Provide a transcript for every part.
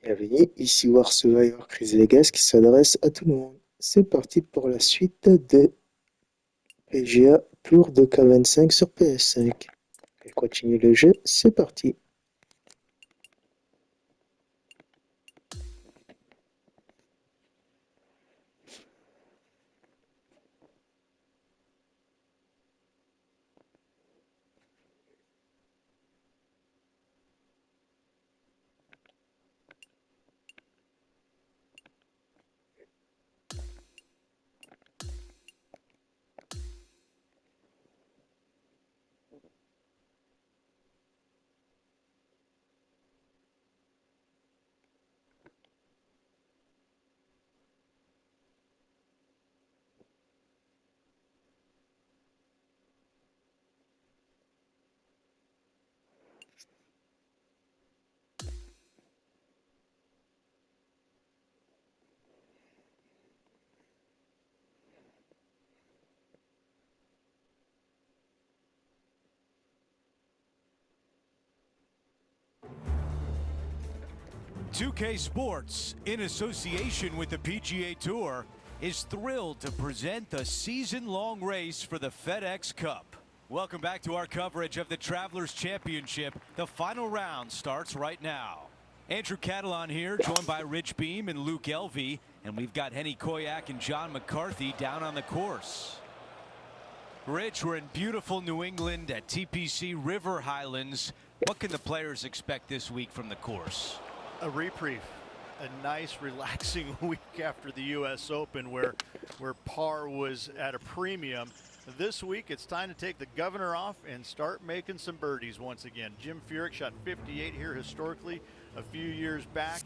Bienvenue, ici War Survivor Chris Vegas qui s'adresse à tout le monde. C'est parti pour la suite de PGA Tour de K25 sur PS5. On continue le jeu, c'est parti. .2K Sports, in association with the PGA Tour, is thrilled to present the season-long race for the FedEx Cup. Welcome back to our coverage of the Travelers Championship. The final round starts right now. Andrew Catalan here, joined by Rich Beam and Luke Elvey, and we've got Henny Koyak and John McCarthy down on the course. Rich, we're in beautiful New England at TPC River Highlands. What can the players expect this week from the course? A reprieve, a nice relaxing week after the US Open where par was at a premium. This week it's time to take the governor off and start making some birdies once again. Jim Furyk shot 58 here historically a few years back.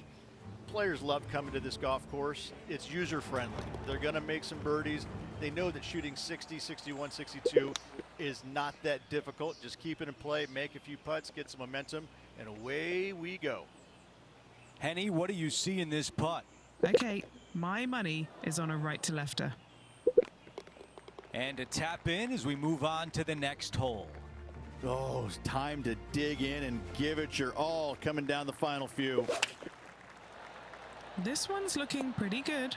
Players love coming to this golf course. It's user friendly. They're going to make some birdies. They know that shooting 60, 61, 62 is not that difficult. Just keep it in play, make a few putts, get some momentum, and away we go. Henny, what do you see in this putt? Okay, my money is on a right to lefter. And to tap in as we move on to the next hole. Oh, it's time to dig in and give it your all coming down the final few. This one's looking pretty good.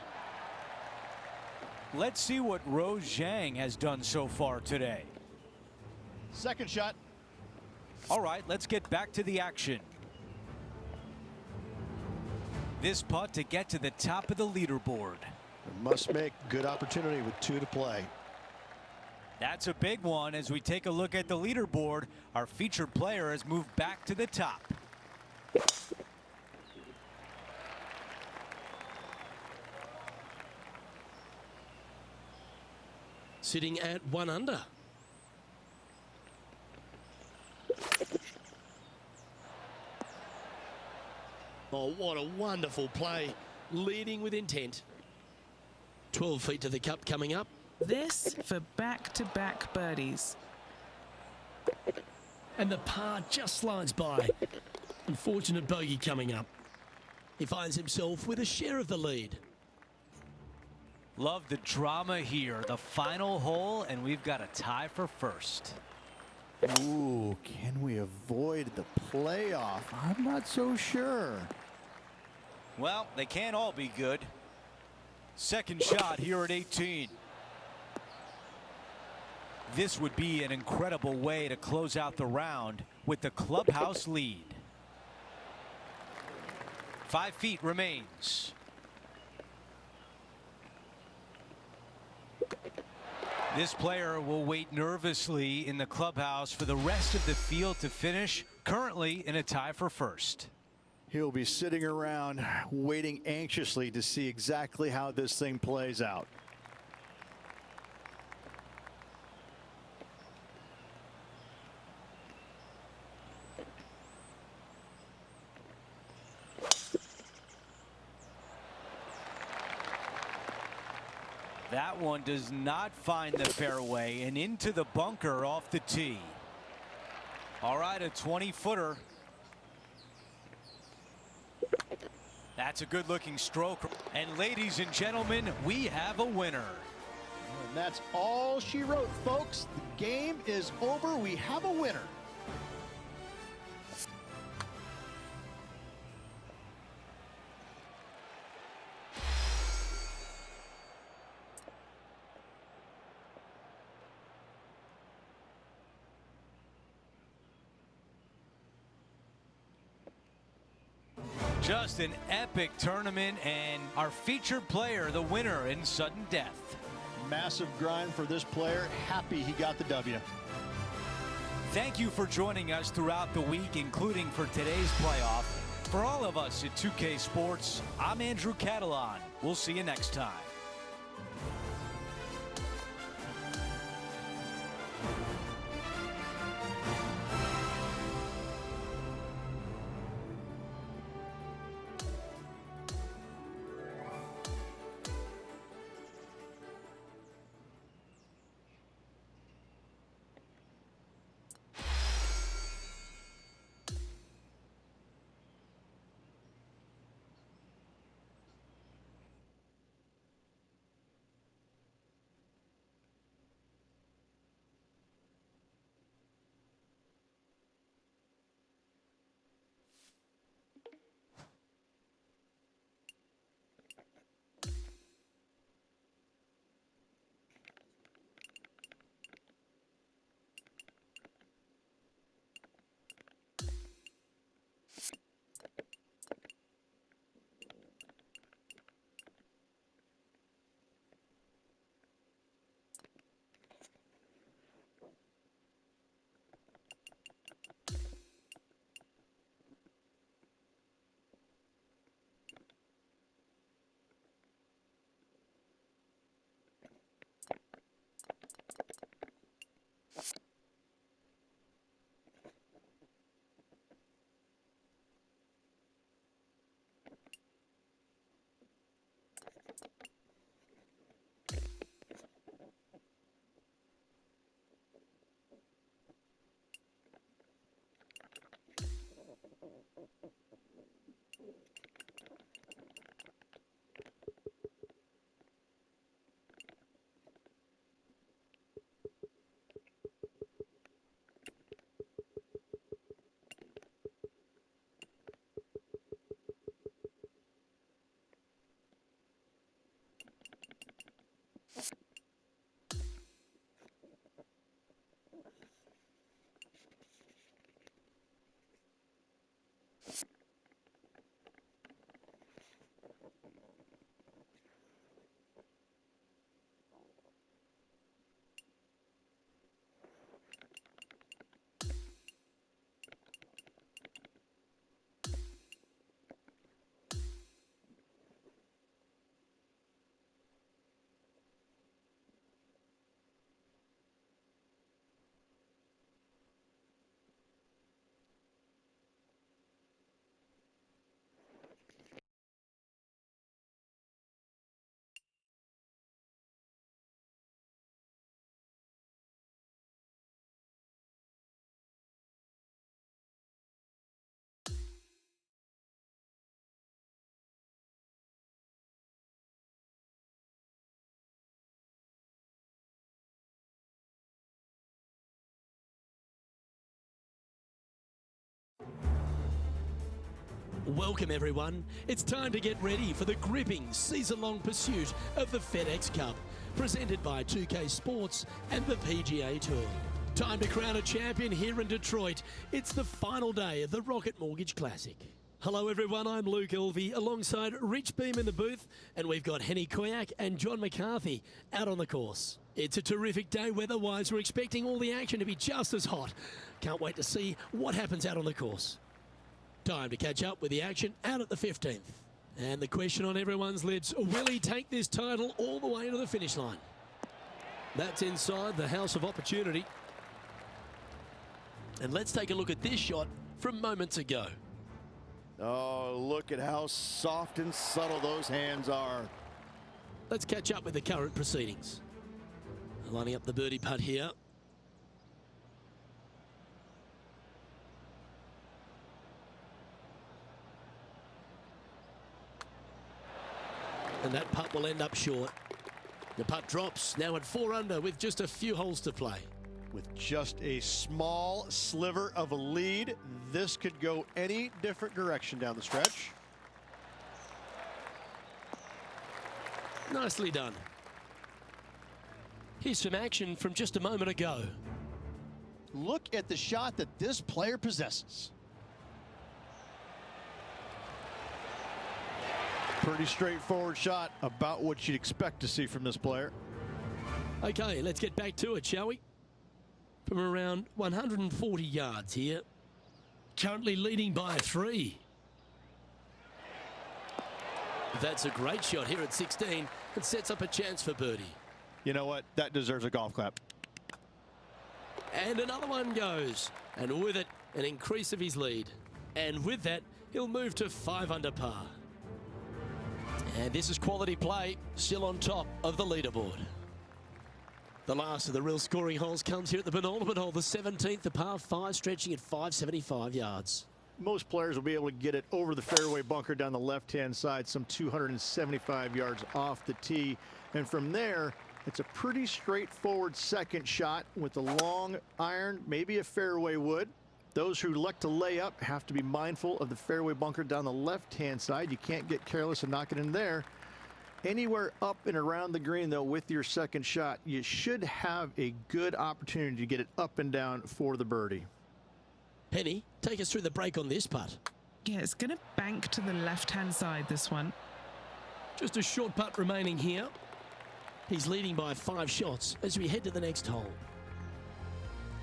Let's see what Rose Zhang has done so far today. Second shot. All right, let's get back to the action. This putt to get to the top of the leaderboard. Must make good opportunity with 2 to play. That's a big one. As we take a look at the leaderboard, our featured player has moved back to the top. Sitting at 1 under. Oh, what a wonderful play. Leading with intent. 12 feet to the cup coming up. This for back-to-back birdies. And the par just slides by. Unfortunate bogey coming up. He finds himself with a share of the lead. Love the drama here. The final hole, and we've got a tie for first. Ooh, can we avoid the playoff? I'm not so sure. Well, they can't all be good. Second shot here at 18. This would be an incredible way to close out the round with the clubhouse lead. 5 feet remains. This player will wait nervously in the clubhouse for the rest of the field to finish, currently in a tie for first. He'll be sitting around waiting anxiously to see exactly how this thing plays out. That one does not find the fairway and into the bunker off the tee. All right, a 20-footer. That's a good-looking stroke. And ladies and gentlemen, we have a winner. And that's all she wrote, folks. The game is over. We have a winner. Just an epic tournament, and our featured player, the winner in sudden death. Massive grind for this player. Happy he got the W. Thank you for joining us throughout the week, including for today's playoff. For all of us at 2K Sports, I'm Andrew Catalan. We'll see you next time. Welcome everyone. It's time to get ready for the gripping season-long pursuit of the FedEx Cup, presented by 2K Sports and the PGA Tour. Time to crown a champion here in Detroit. It's the final day of the Rocket Mortgage Classic. Hello everyone, I'm Luke Elvey alongside Rich Beam in the booth, and we've got Henny Koyak and John McCarthy out on the course. It's a terrific day weather-wise. We're expecting all the action to be just as hot. Can't wait to see what happens out on the course. Time to catch up with the action out at the 15th. And the question on everyone's lips, will he take this title all the way to the finish line? That's inside the house of opportunity. And let's take a look at this shot from moments ago. Oh, look at how soft and subtle those hands are. Let's catch up with the current proceedings. Lining up the birdie putt here. And that putt will end up short. The putt drops now at 4 under with just a few holes to play. With just a small sliver of a lead, this could go any different direction down the stretch. Nicely done. Here's some action from just a moment ago. Look at the shot that this player possesses. Pretty straightforward shot, about what you'd expect to see from this player. Okay, let's get back to it, shall we? From around 140 yards here. Currently leading by 3. That's a great shot here at 16. It sets up a chance for birdie. You know what? That deserves a golf clap. And another one goes. And with it, an increase of his lead. And with that, he'll move to 5 under par. And this is quality play, still on top of the leaderboard. The last of the real scoring holes comes here at the penultimate hole, the 17th, the par 5, stretching at 575 yards. Most players will be able to get it over the fairway bunker down the left-hand side, some 275 yards off the tee. And from there, it's a pretty straightforward second shot with a long iron, maybe a fairway wood. Those who elect to lay up have to be mindful of the fairway bunker down the left-hand side. You can't get careless and knock it in there. Anywhere up and around the green, though, with your second shot, you should have a good opportunity to get it up and down for the birdie. Penny, take us through the break on this putt. Yeah, it's going to bank to the left-hand side, this one. Just a short putt remaining here. He's leading by 5 shots as we head to the next hole.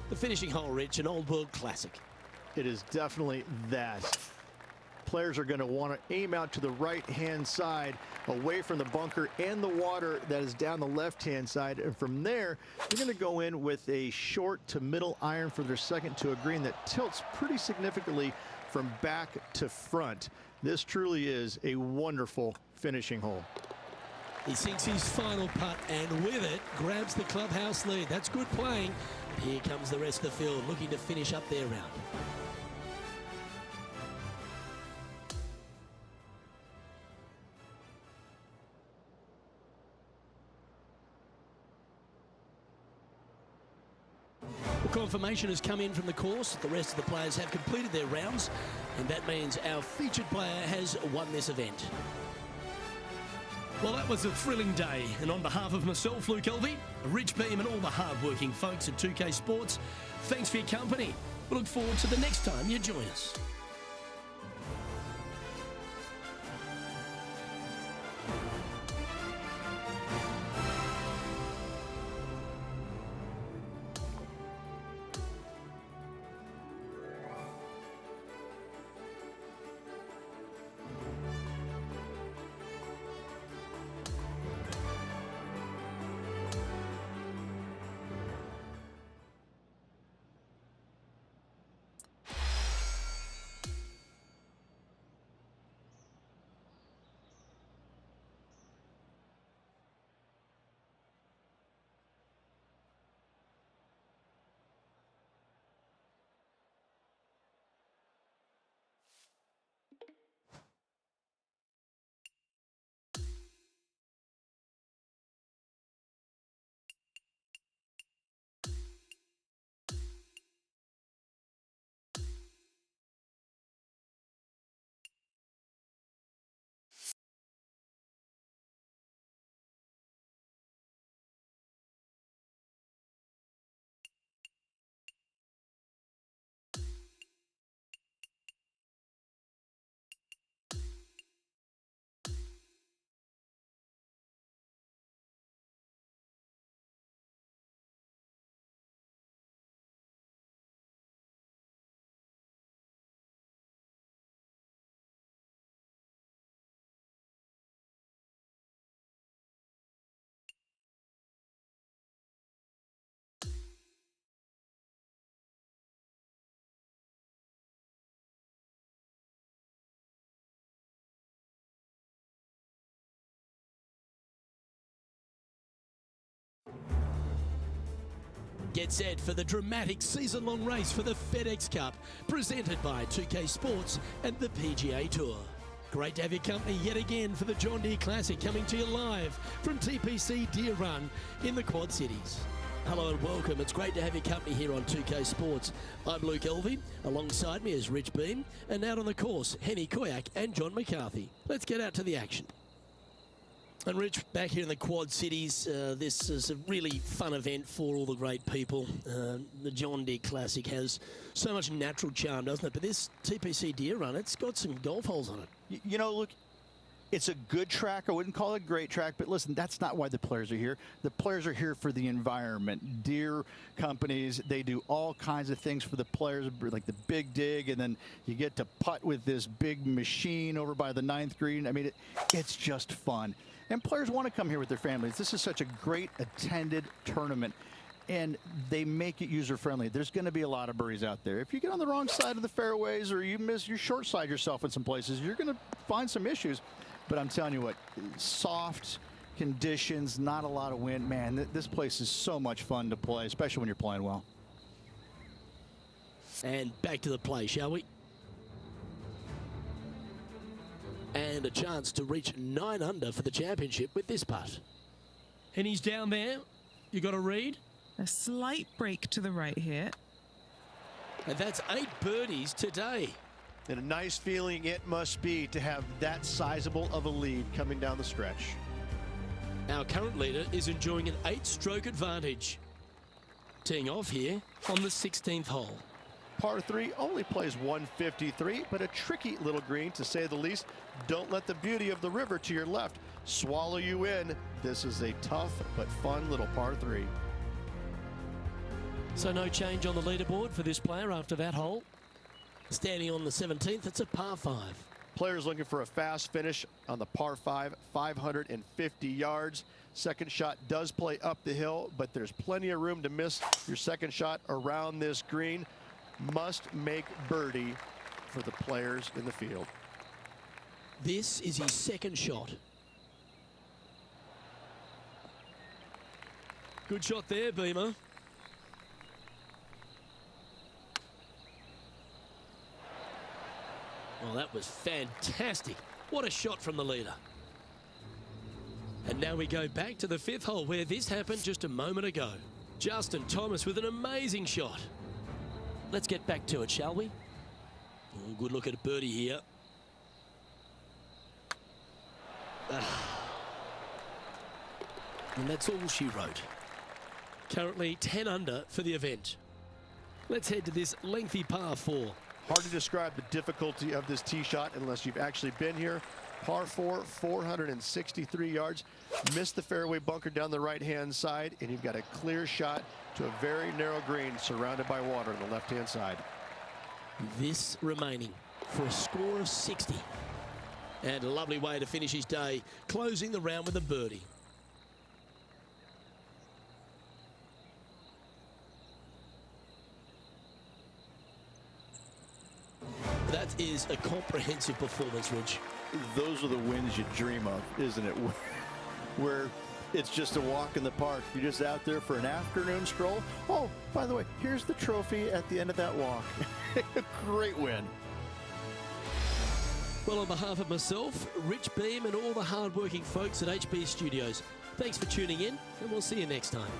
The finishing hole, Rich, an old world classic. It is definitely that. Players are going to want to aim out to the right-hand side, away from the bunker and the water that is down the left-hand side. And from there, they're going to go in with a short to middle iron for their second to a green that tilts pretty significantly from back to front. This truly is a wonderful finishing hole. He sinks his final putt and with it grabs the clubhouse lead. That's good playing. Here comes the rest of the field looking to finish up their round. Confirmation has come in from the course. The rest of the players have completed their rounds, and that means our featured player has won this event. Well, that was a thrilling day, and on behalf of myself, Luke Elvey, Rich Beam, and all the hard-working folks at 2K Sports, thanks for your company. We look forward to the next time you join us. Get set for the dramatic season-long race for the FedEx Cup, presented by 2K Sports and the PGA Tour. Great to have your company yet again for the John Deere Classic, coming to you live from TPC Deer Run in the Quad Cities. Hello and welcome. It's great to have your company here on 2K Sports. I'm Luke Elvey. Alongside me is Rich Beam. And out on the course, Henny Koyak and John McCarthy. Let's get out to the action. And Rich, back here in the Quad Cities, this is a really fun event for all the great people. The John Deere Classic has so much natural charm, doesn't it? But this TPC Deer Run, it's got some golf holes on it. You know, look, It's a good track. I wouldn't call it a great track, but listen, that's not why the players are here. The players are here for the environment. Deer companies, they do all kinds of things for the players, like the big dig, and then you get to putt with this big machine over by the 9th green. I mean, it's just fun. And players want to come here with their families. This is such a great attended tournament, and they make it user-friendly. There's going to be a lot of birdies out there. If you get on the wrong side of the fairways or you short side yourself in some places, you're going to find some issues. But I'm telling you what, soft conditions, not a lot of wind. Man, this place is so much fun to play, especially when you're playing well. And back to the play, shall we? And a chance to reach 9 under for the championship with this putt. And he's down there. You got a read? A slight break to the right here. And that's 8 birdies today. And a nice feeling it must be to have that sizable of a lead coming down the stretch. Our current leader is enjoying an 8-stroke advantage. Teeing off here on the 16th hole. Par 3 only plays 153, but a tricky little green to say the least. Don't let the beauty of the river to your left swallow you in. This is a tough but fun little par 3. So no change on the leaderboard for this player after that hole. Standing on the 17th, it's a par 5. Players looking for a fast finish on the par 5, 550 yards. Second shot does play up the hill, but there's plenty of room to miss your second shot around this green. Must make birdie for the players in the field. This is his second shot. Good shot there, Beamer. Well, that was fantastic. What a shot from the leader. And now we go back to the 5th hole where this happened just a moment ago. Justin Thomas with an amazing shot. Let's get back to it, shall we? Oh, good look at a birdie here. And that's all she wrote. Currently 10 under for the event. Let's head to this lengthy par 4. Hard to describe the difficulty of this tee shot unless you've actually been here. Par 4, 463 yards. Missed the fairway bunker down the right-hand side, and you've got a clear shot to a very narrow green surrounded by water on the left-hand side. This remaining for a score of 60. And a lovely way to finish his day, closing the round with a birdie. That is a comprehensive performance, Rich. Those are the wins you dream of, isn't it? Where it's just a walk in the park. You're just out there for an afternoon stroll. Oh, by the way, here's the trophy at the end of that walk. Great win. Well, on behalf of myself, Rich Beam, and all the hard-working folks at HB Studios, thanks for tuning in, and we'll see you next time.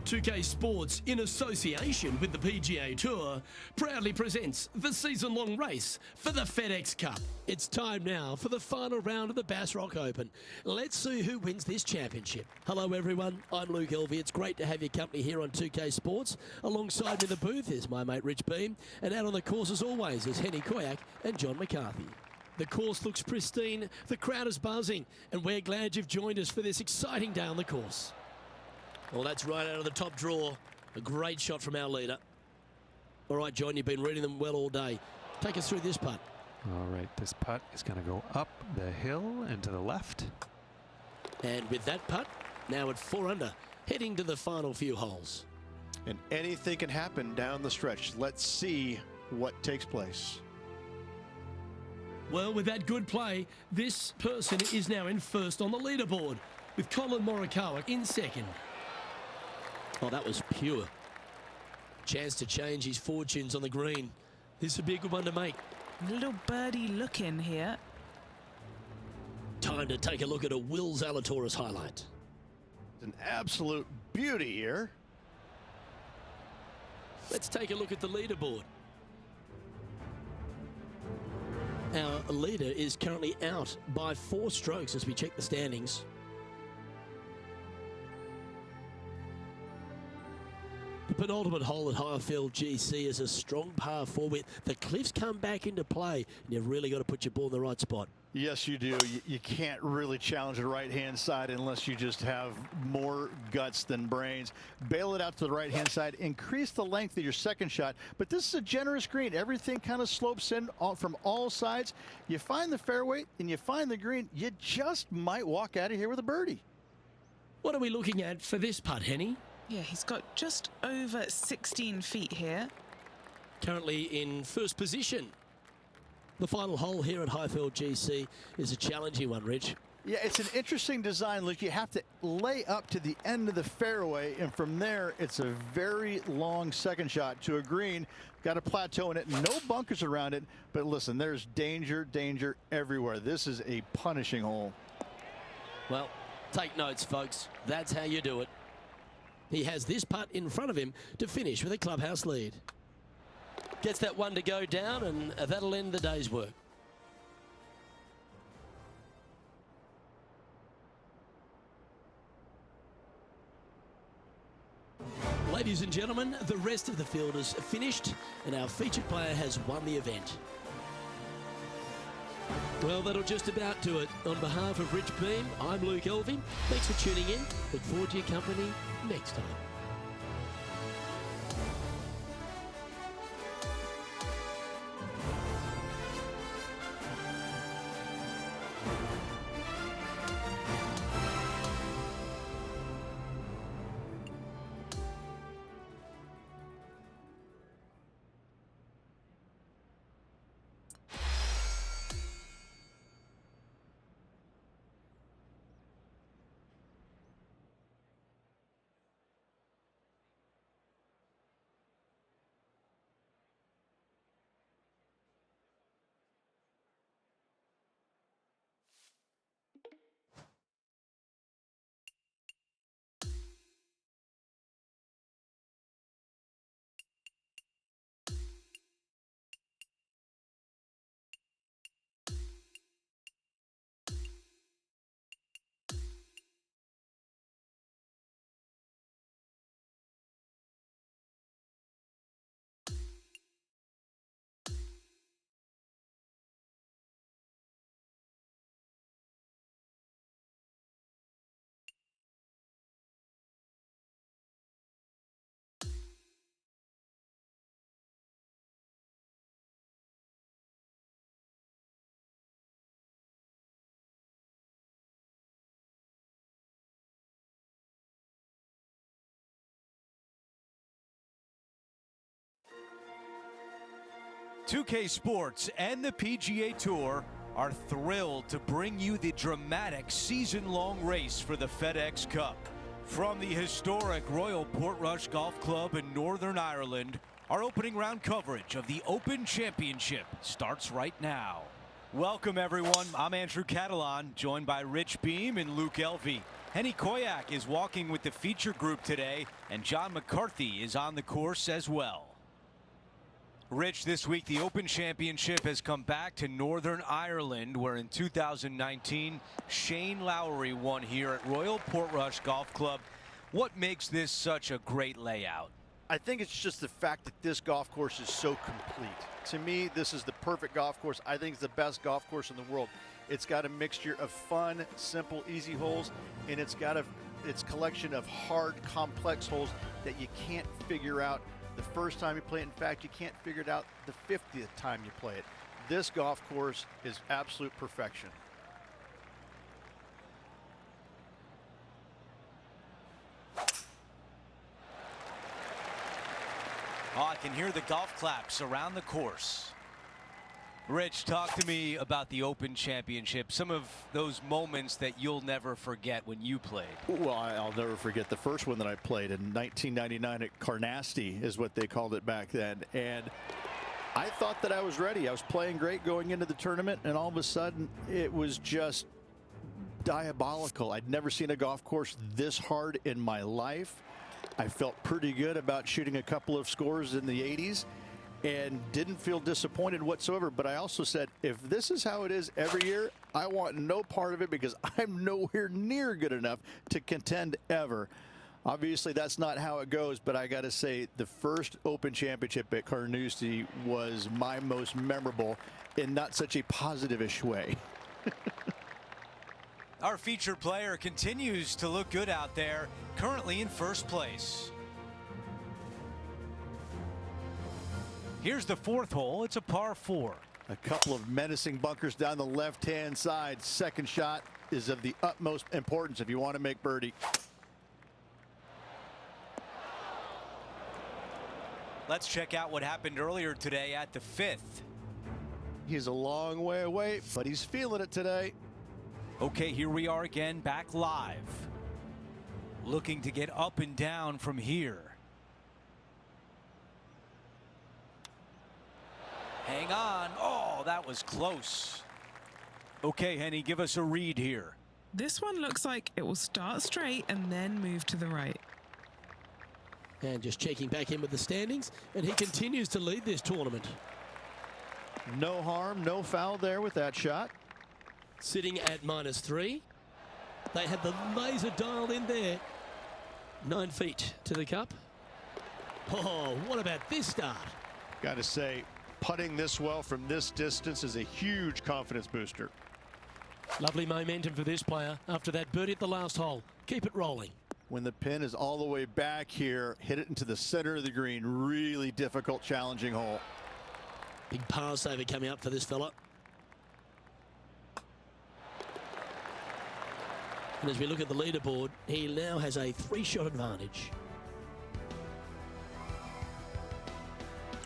2K Sports, in association with the PGA Tour, proudly presents the season-long race for the FedEx Cup. It's time now for the final round of the Bass Rock Open. Let's see who wins this championship. Hello everyone, I'm Luke Elvey. It's great to have your company here on 2K Sports. Alongside me in the booth is my mate Rich Beam, and out on the course as always is Henny Koyak and John McCarthy. The course looks pristine, the crowd is buzzing, and we're glad you've joined us for this exciting day on the course. Well, that's right out of the top draw. A great shot from our leader. All right, John, you've been reading them well all day. Take us through this putt. All right, this putt is going to go up the hill and to the left. And with that putt, now at 4 under, heading to the final few holes. And anything can happen down the stretch. Let's see what takes place. Well, with that good play, this person is now in first on the leaderboard, with Colin Morikawa in second. Oh, that was pure. Chance to change his fortunes on the green. This would be a good one to make. Little birdie look in here. Time to take a look at a Will Zalatoris highlight. An absolute beauty here. Let's take a look at the leaderboard. Our leader is currently out by 4 strokes as we check the standings. The penultimate hole at Highfield GC is a strong par 4 with the cliffs come back into play, and you've really got to put your ball in the right spot. Yes, you do. You can't really challenge the right-hand side unless you just have more guts than brains. Bail it out to the right-hand side. Increase the length of your second shot. But this is a generous green. Everything kind of slopes in from all sides. You find the fairway and you find the green. You just might walk out of here with a birdie. What are we looking at for this putt, Henny? Yeah, he's got just over 16 feet here. Currently in first position. The final hole here at Highfield GC is a challenging one, Rich. Yeah, it's an interesting design. Look, you have to lay up to the end of the fairway, and from there, it's a very long second shot to a green. Got a plateau in it, no bunkers around it. But listen, there's danger, danger everywhere. This is a punishing hole. Well, take notes, folks. That's how you do it. He has this putt in front of him to finish with a clubhouse lead. Gets that one to go down, and that'll end the day's work. Ladies and gentlemen, the rest of the field is finished, and our featured player has won the event. Well, that'll just about do it. On behalf of Rich Beam, I'm Luke Elvey. Thanks for tuning in. Look forward to your company next time. .2K Sports and the PGA Tour are thrilled to bring you the dramatic season-long race for the FedEx Cup. From the historic Royal Portrush Golf Club in Northern Ireland, our opening round coverage of the Open Championship starts right now. Welcome, everyone. I'm Andrew Catalan, joined by Rich Beam and Luke Elvey. Henny Koyak is walking with the feature group today, and John McCarthy is on the course as well. Rich, this week the Open Championship has come back to Northern Ireland, where in 2019 Shane Lowry won here at Royal Portrush Golf Club. What makes this such a great layout? I think it's just the fact that this golf course is so complete. To me, this is the perfect golf course. I think it's the best golf course in the world. It's got a mixture of fun, simple, easy holes, and it's got its collection of hard, complex holes that you can't figure out the first time you play it. In fact, you can't figure it out the 50th time you play it. This golf course is absolute perfection. Oh, I can hear the golf claps around the course. Rich, talk to me about the Open Championship, some of those moments that you'll never forget when you played. Well, I'll never forget the first one that I played in 1999 at Carnoustie is what they called it back then. And I thought that I was ready. I was playing great going into the tournament, and all of a sudden it was just diabolical. I'd never seen a golf course this hard in my life. I felt pretty good about shooting a couple of scores in the 80s and didn't feel disappointed whatsoever. But I also said, if this is how it is every year, I want no part of it because I'm nowhere near good enough to contend ever. Obviously, that's not how it goes, but I got to say the first Open Championship at Carnoustie was my most memorable in not such a positive-ish way. Our featured player continues to look good out there, currently in first place. Here's the fourth hole. It's a par 4. A couple of menacing bunkers down the left-hand side. Second shot is of the utmost importance if you want to make birdie. Let's check out what happened earlier today at the 5th. He's a long way away, but he's feeling it today. Okay, here we are again, back live. Looking to get up and down from here. Hang on. Oh, that was close. Okay, Henny, give us a read here. This one looks like it will start straight and then move to the right. And just checking back in with the standings, and he continues to lead this tournament. No harm, no foul there with that shot. Sitting at -3. They had the laser dialed in there. 9 feet to the cup. Oh, what about this start? Got to say, putting this well from this distance is a huge confidence booster. Lovely momentum for this player after that birdie at the last hole. Keep it rolling. When the pin is all the way back here, hit it into the center of the green. Really difficult, challenging hole. Big par saver coming up for this fella. And as we look at the leaderboard, he now has a 3-shot advantage.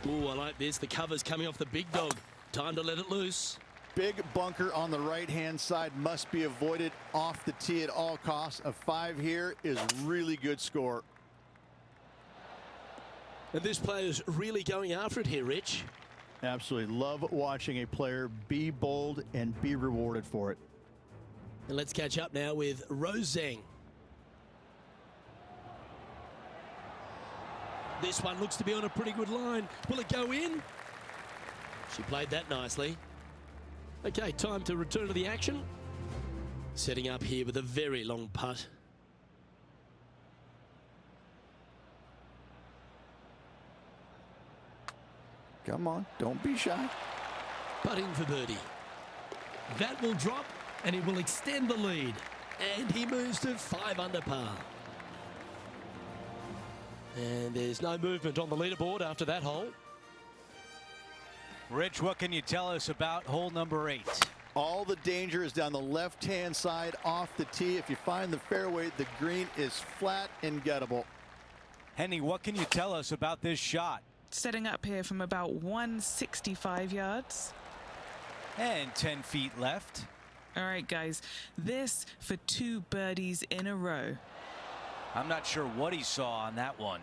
Ooh, I like this. The cover's coming off the big dog. Time to let it loose. Big bunker on the right-hand side must be avoided off the tee at all costs. A 5 here is really good score. And this player's really going after it here, Rich. Absolutely love watching a player be bold and be rewarded for it. And let's catch up now with Rose Zhang. This one looks to be on a pretty good line. Will it go in? She played that nicely. Okay, time to return to the action. Setting up here with a very long putt. Come on, don't be shy. Putting for birdie. That will drop, and it will extend the lead. And he moves to 5 under par. And there's no movement on the leaderboard after that hole. Rich, what can you tell us about hole number 8? All the danger is down the left-hand side off the tee. If you find the fairway, the green is flat and gettable. Henny, what can you tell us about this shot? Setting up here from about 165 yards. And 10 feet left. All right, guys, this for 2 birdies in a row. I'm not sure what he saw on that one.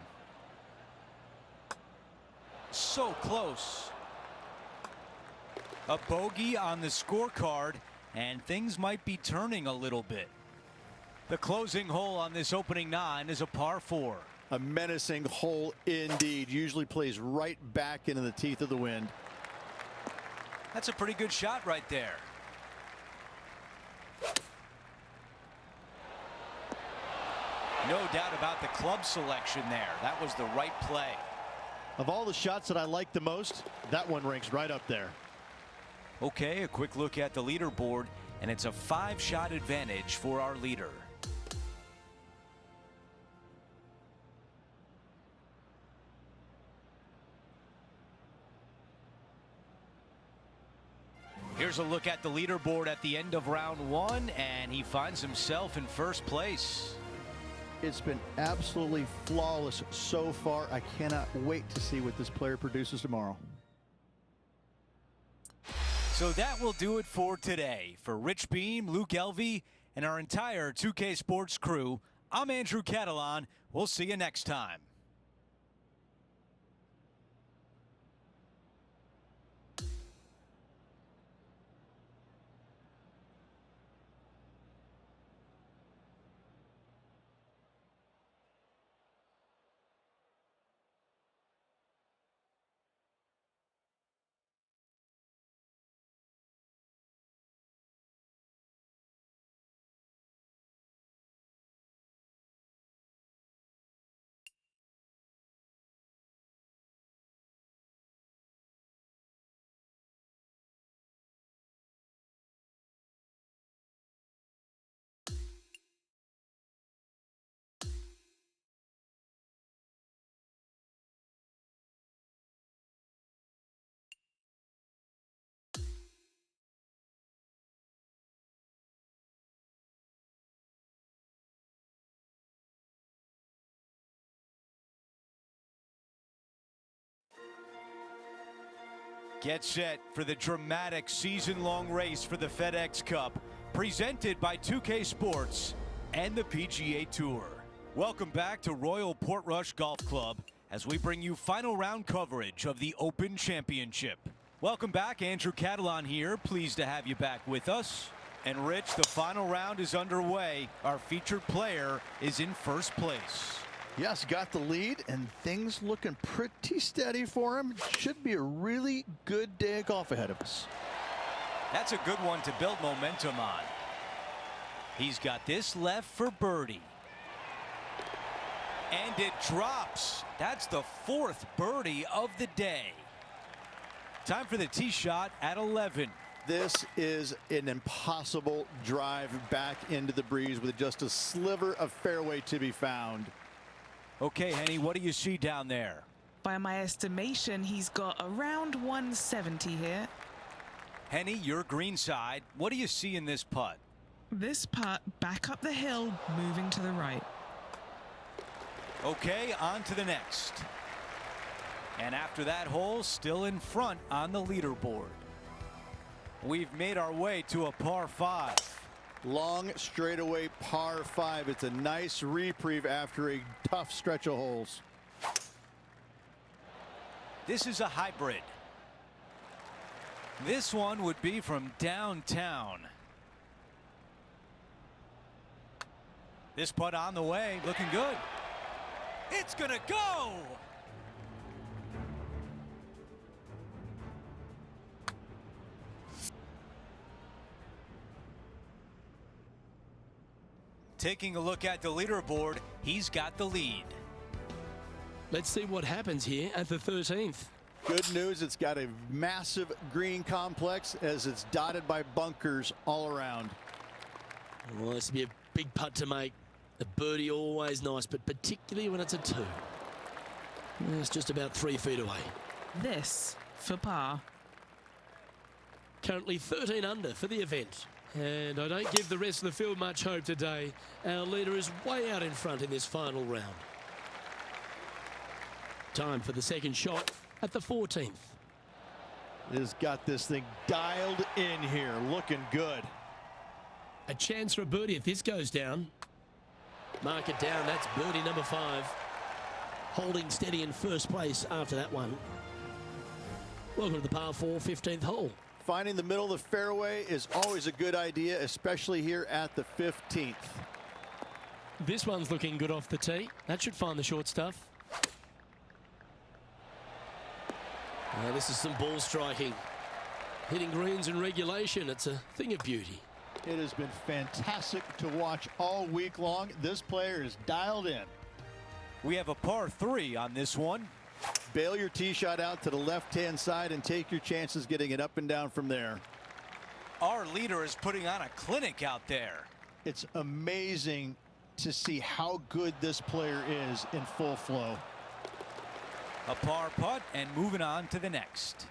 So close. A bogey on the scorecard, and things might be turning a little bit. The closing hole on this opening 9 is a par 4. A menacing hole indeed. Usually plays right back into the teeth of the wind. That's a pretty good shot right there. No doubt about the club selection there. That was the right play. Of all the shots that I like the most, that one ranks right up there. Okay, a quick look at the leaderboard, and it's a 5-shot advantage for our leader. Here's a look at the leaderboard at the end of round 1, and he finds himself in first place. It's been absolutely flawless so far. I cannot wait to see what this player produces tomorrow. So that will do it for today. For Rich Beam, Luke Elvey, and our entire 2K Sports crew, I'm Andrew Catalan. We'll see you next time. Get set for the dramatic season-long race for the FedEx Cup, presented by 2K Sports and the PGA Tour. Welcome back to Royal Portrush Golf Club as we bring you final round coverage of the Open Championship. Welcome back, Andrew Catalan here. Pleased to have you back with us. And Rich, the final round is underway. Our featured player is in first place. Yes, got the lead, and things looking pretty steady for him. Should be a really good day of golf ahead of us. That's a good one to build momentum on. He's got this left for birdie. And it drops. That's the 4th birdie of the day. Time for the tee shot at 11. This is an impossible drive back into the breeze with just a sliver of fairway to be found. Okay, Henny, what do you see down there? By my estimation, he's got around 170 here. Henny, your green side. What do you see in this putt? This putt back up the hill, moving to the right. Okay, on to the next. And after that hole, still in front on the leaderboard. We've made our way to a par 5. Long straightaway par 5. It's a nice reprieve after a tough stretch of holes. This is a hybrid. This one would be from downtown. This putt on the way, looking good. It's gonna go! Taking a look at the leaderboard, he's got the lead. Let's see what happens here at the 13th. Good news, it's got a massive green complex as it's dotted by bunkers all around. Well, this will be a big putt to make. A birdie always nice, but particularly when it's a 2. It's just about 3 feet away. This for par. Currently 13 under for the event. And I don't give the rest of the field much hope today. Our leader is way out in front in this final round. Time for the second shot at the 14th. Has got this thing dialed in here, looking good. A chance for a birdie if this goes down. Mark it down, that's birdie number 5. Holding steady in first place after that one. Welcome to the par 4 15th hole. Finding the middle of the fairway is always a good idea, especially here at the 15th. This one's looking good off the tee. That should find the short stuff. This is some ball striking. Hitting greens in regulation, it's a thing of beauty. It has been fantastic to watch all week long. This player is dialed in. We have a par 3 on this one. Bail your tee shot out to the left-hand side and take your chances getting it up and down from there. Our leader is putting on a clinic out there. It's amazing to see how good this player is in full flow. A par putt and moving on to the next.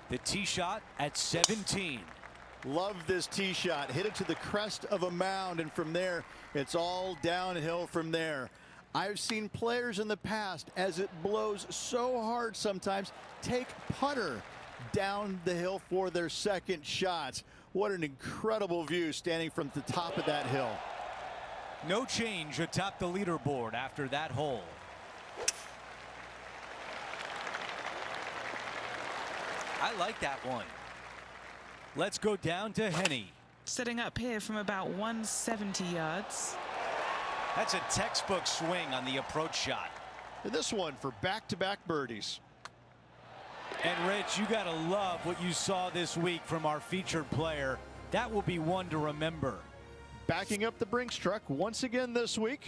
The tee shot at 17. Love this tee shot. Hit it to the crest of a mound, and from there, it's all downhill from there. I've seen players in the past, as it blows so hard sometimes, take putter down the hill for their second shots. What an incredible view standing from the top of that hill. No change atop the leaderboard after that hole. I like that one. Let's go down to Henny. Setting up here from about 170 yards. That's a textbook swing on the approach shot. And this one for back-to-back birdies. And Rich, you gotta love what you saw this week from our featured player. That will be one to remember. Backing up the Brinks truck once again this week,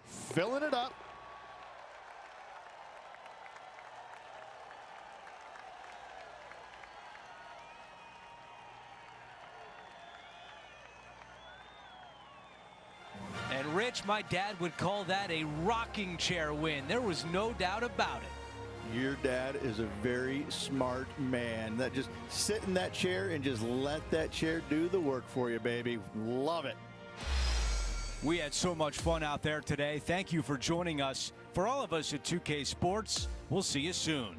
filling it up. And Rich, my dad would call that a rocking chair win. There was no doubt about it. Your dad is a very smart man. That just sit in that chair and just let that chair do the work for you, baby. Love it. We had so much fun out there today. Thank you for joining us. For all of us at 2K Sports, we'll see you soon.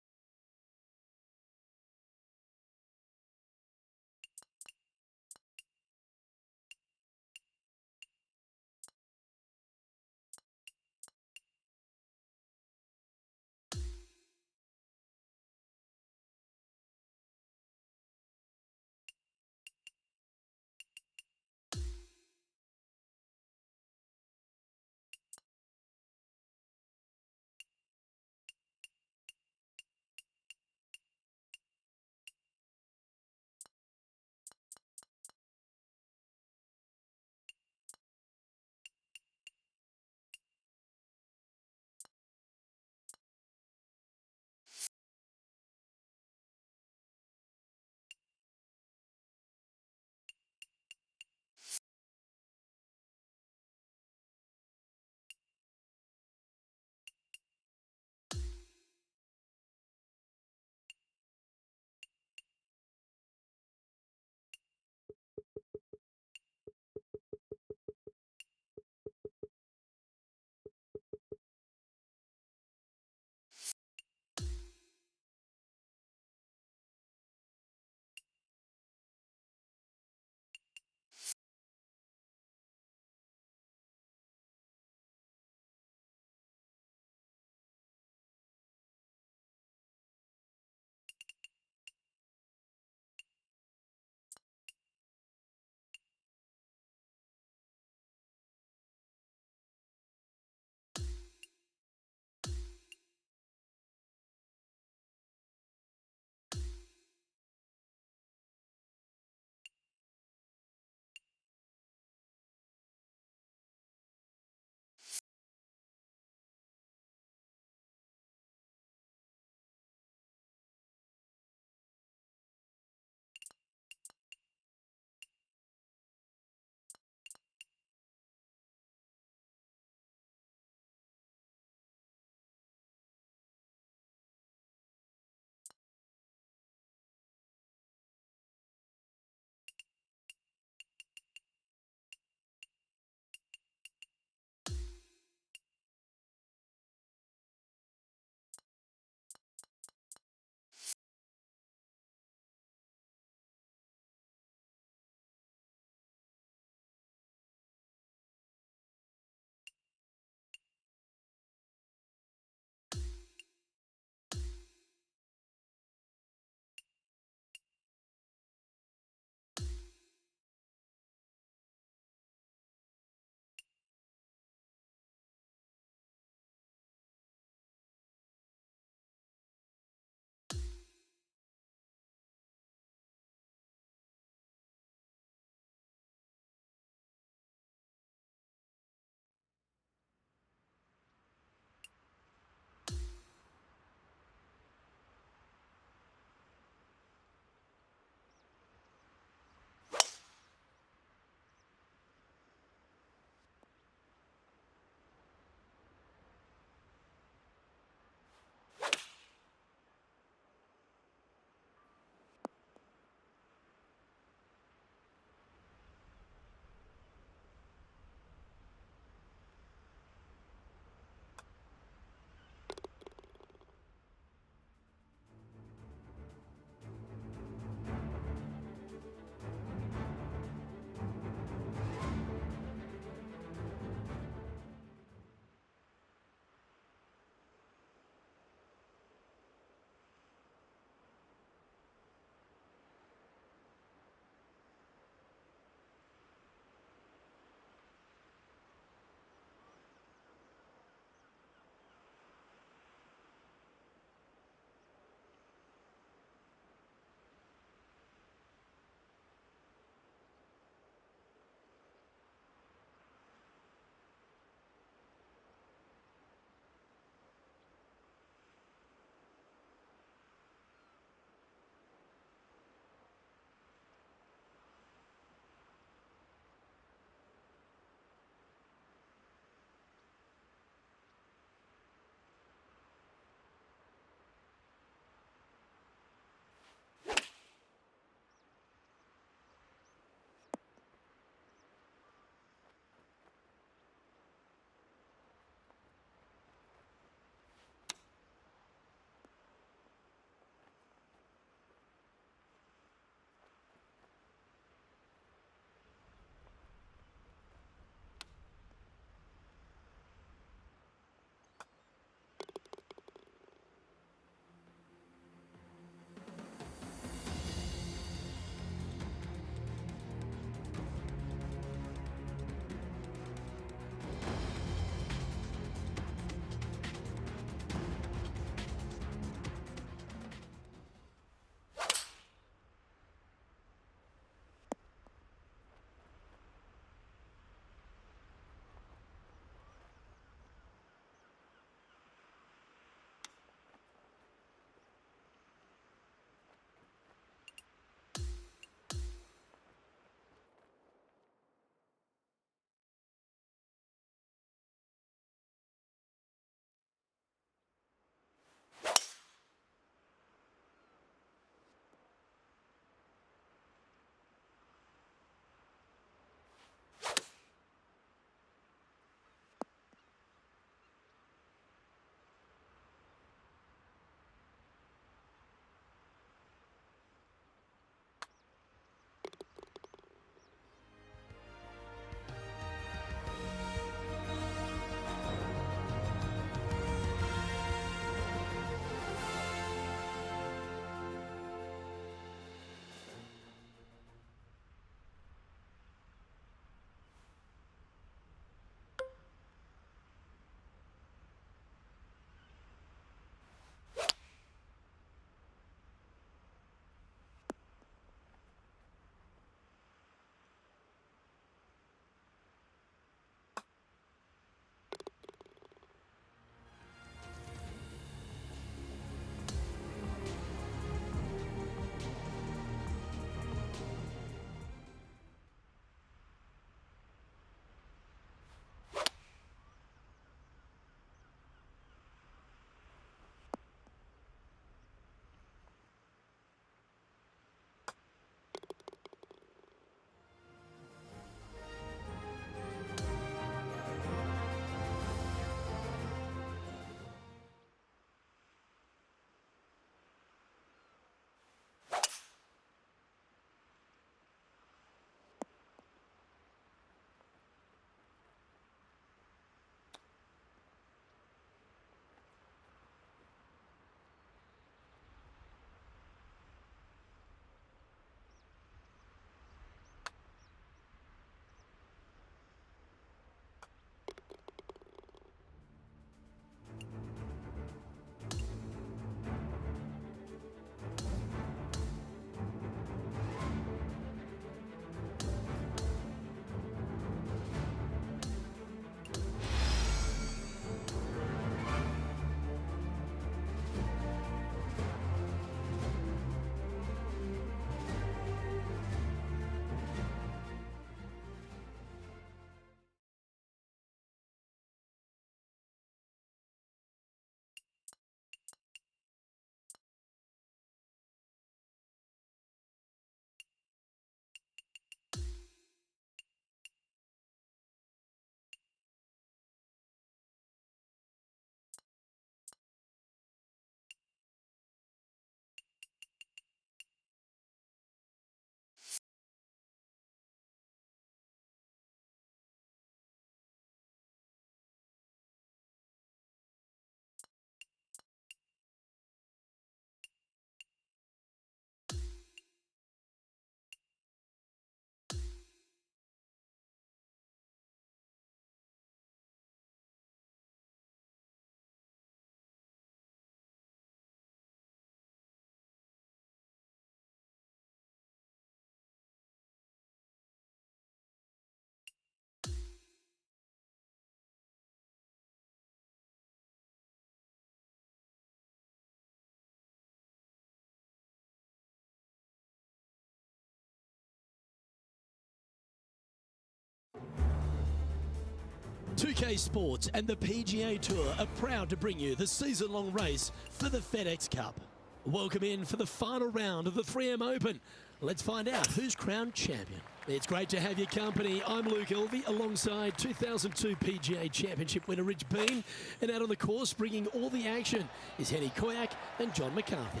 2K Sports and the PGA Tour are proud to bring you the season-long race for the FedEx Cup. Welcome in for the final round of the 3M Open. Let's find out who's crowned champion. It's great to have your company. I'm Luke Elvey alongside 2002 PGA Championship winner Rich Beam. And out on the course bringing all the action is Henny Koyak and John McCarthy.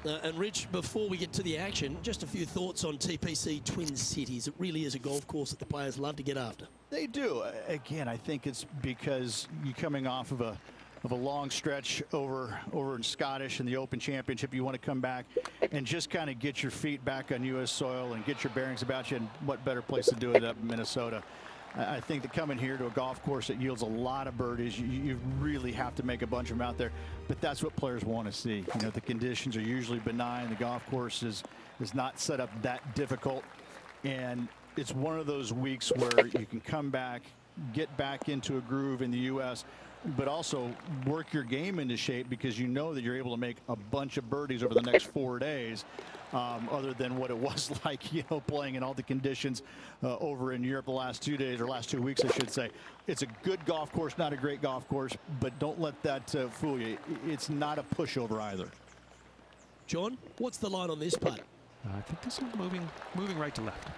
And Rich, before we get to the action, just a few thoughts on TPC Twin Cities. It really is a golf course that the players love to get after. They do. Again, I think it's because you're coming off of a long stretch over in Scottish in the Open Championship. You want to come back and just kind of get your feet back on U.S. soil and get your bearings about you. And what better place to do it up in Minnesota? I think that coming here to a golf course that yields a lot of birdies, you really have to make a bunch of them out there. But that's what players want to see. You know, the conditions are usually benign. The golf course is not set up that difficult. And it's one of those weeks where you can come back, get back into a groove in the U.S., but also work your game into shape because you know that you're able to make a bunch of birdies over the next 4 days, other than what it was like, you know, playing in all the conditions over in Europe the last 2 days, or last 2 weeks, I should say. It's a good golf course, not a great golf course, but don't let that fool you. It's not a pushover either. John, what's the line on this putt? I think this one's moving right to left.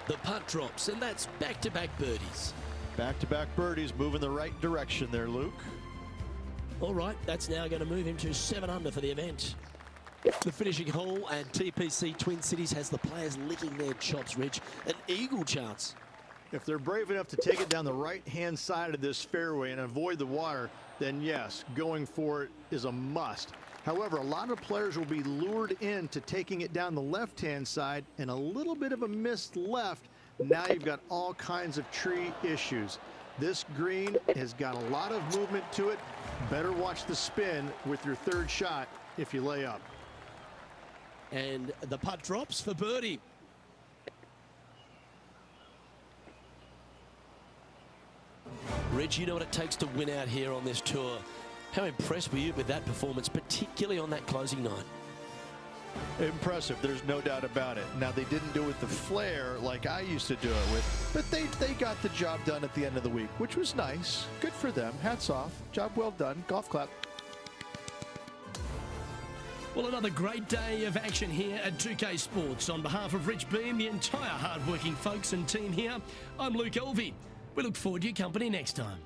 The putt drops, and that's back-to-back birdies. Back-to-back birdies, moving the right direction there, Luke. All right, that's now going to move him to 7 under for the event. The finishing hole, and TPC Twin Cities has the players licking their chops, Rich. An eagle chance. If they're brave enough to take it down the right-hand side of this fairway and avoid the water, then yes, going for it is a must. However, a lot of players will be lured into taking it down the left-hand side, and a little bit of a missed left. Now you've got all kinds of tree issues. This green has got a lot of movement to it. Better watch the spin with your third shot if you lay up. And the putt drops for birdie. Rich, you know what it takes to win out here on this tour. How impressed were you with that performance, particularly on that closing night? Impressive, there's no doubt about it. Now, they didn't do it with the flair like I used to do it with, but they got the job done at the end of the week, which was nice. Good for them. Hats off. Job well done. Golf clap. Well, another great day of action here at 2K Sports. On behalf of Rich Beam, the entire hard-working folks and team here, I'm Luke Elvey. We look forward to your company next time.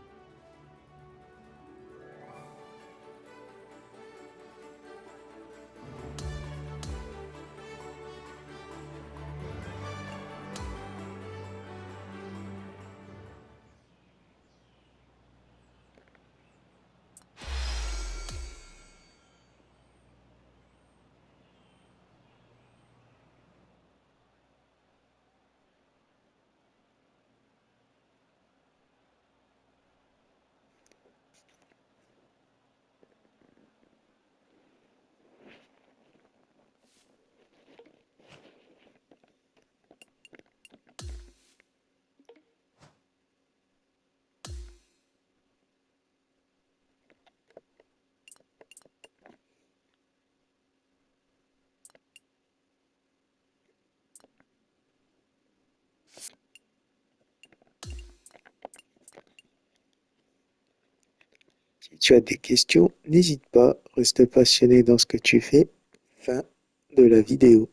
Si tu as des questions, n'hésite pas, reste passionné dans ce que tu fais. Fin de la vidéo.